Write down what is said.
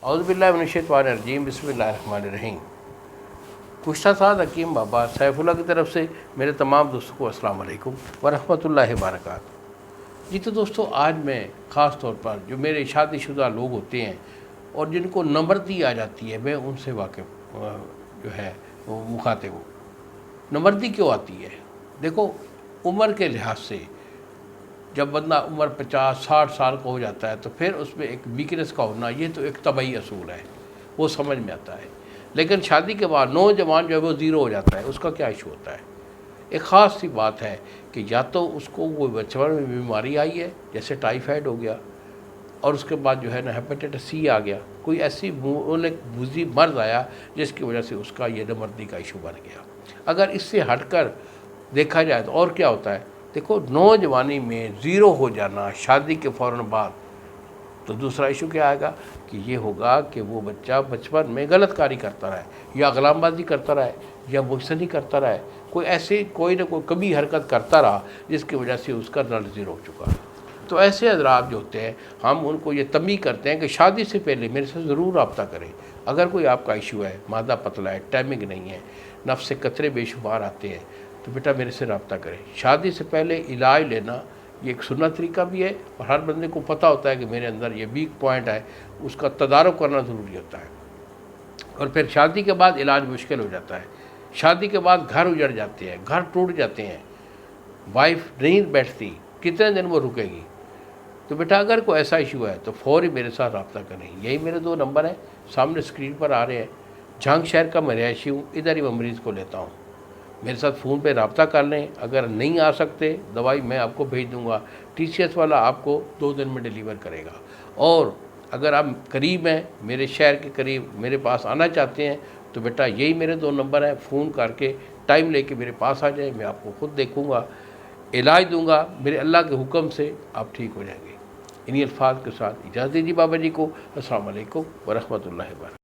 اعوذ باللہ من الشیطان الرجیم، بسم اللہ الرحمن الرحیم۔ پوچھتا تھا حکیم بابا سیف اللہ کی طرف سے میرے تمام دوستوں کو السلام علیکم ورحمۃ اللہ وبرکاتہ۔ جی تو دوستو، آج میں خاص طور پر جو میرے شادی شدہ لوگ ہوتے ہیں اور جن کو نمبردی آ جاتی ہے، میں ان سے واقف جو ہے وہ مخاطب ہوں۔ نمبردی کیوں آتی ہے؟ دیکھو، عمر کے لحاظ سے جب بندہ عمر 50-60 سال کا ہو جاتا ہے تو پھر اس میں ایک ویکنس کا ہونا، یہ تو ایک طبعی اصول ہے، وہ سمجھ میں آتا ہے۔ لیکن شادی کے بعد نوجوان جو ہے وہ زیرو ہو جاتا ہے، اس کا کیا ایشو ہوتا ہے؟ ایک خاص سی بات ہے کہ یا تو اس کو وہ بچپن میں بیماری آئی ہے، جیسے ٹائیفائڈ ہو گیا، اور اس کے بعد جو ہے نا ہیپیٹائٹس سی آ گیا، کوئی ایسی موذی مرض آیا جس کی وجہ سے اس کا یہ نمبردی کا ایشو بن گیا۔ اگر اس سے ہٹ کر دیکھا جائے تو اور کیا ہوتا ہے؟ دیکھو، نوجوانی میں زیرو ہو جانا شادی کے فوراً بعد، تو دوسرا ایشو کیا آئے گا کہ یہ ہوگا کہ وہ بچہ بچپن میں غلط کاری کرتا رہے، یا غلام بازی کرتا رہے، یا مجسنی کرتا رہے، کوئی نہ کوئی کبھی حرکت کرتا رہا جس کی وجہ سے اس کا نل زیرو ہو چکا۔ تو ایسے حضرات جو ہوتے ہیں، ہم ان کو یہ تنبیہ کرتے ہیں کہ شادی سے پہلے میرے سے ضرور رابطہ کریں۔ اگر کوئی آپ کا ایشو ہے، مادہ پتلا ہے، ٹائمنگ نہیں ہے، نفس سے قطرے بے شمار آتے ہیں، تو بیٹا میرے سے رابطہ کریں۔ شادی سے پہلے علاج لینا یہ ایک سنت طریقہ بھی ہے، اور ہر بندے کو پتہ ہوتا ہے کہ میرے اندر یہ ویک پوائنٹ ہے، اس کا تدارک کرنا ضروری ہوتا ہے۔ اور پھر شادی کے بعد علاج مشکل ہو جاتا ہے، شادی کے بعد گھر اجڑ جاتے ہیں، گھر ٹوٹ جاتے ہیں، وائف نہیں بیٹھتی، کتنے دن وہ رکے گی؟ تو بیٹا اگر کوئی ایسا ایشو ہے تو فوری میرے ساتھ رابطہ کریں۔ یہی میرے 2 نمبر ہیں، سامنے اسکرین پر آ رہے ہیں۔ جھانگ شہر کا میں رہائشی ہوں، ادھر ہی میں مریض کو لیتا ہوں۔ میرے ساتھ فون پہ رابطہ کر لیں۔ اگر نہیں آ سکتے، دوائی میں آپ کو بھیج دوں گا، ٹی سی ایس والا آپ کو 2 دن میں ڈیلیور کرے گا۔ اور اگر آپ قریب ہیں، میرے شہر کے قریب میرے پاس آنا چاہتے ہیں، تو بیٹا یہی میرے 2 نمبر ہیں، فون کر کے ٹائم لے کے میرے پاس آ جائیں، میں آپ کو خود دیکھوں گا، علاج دوں گا، میرے اللہ کے حکم سے آپ ٹھیک ہو جائیں گے۔ انہی الفاظ کے ساتھ اجازت دیجیے بابا جی کو۔ السلام علیکم ورحمۃ اللہ وبرکاتہ۔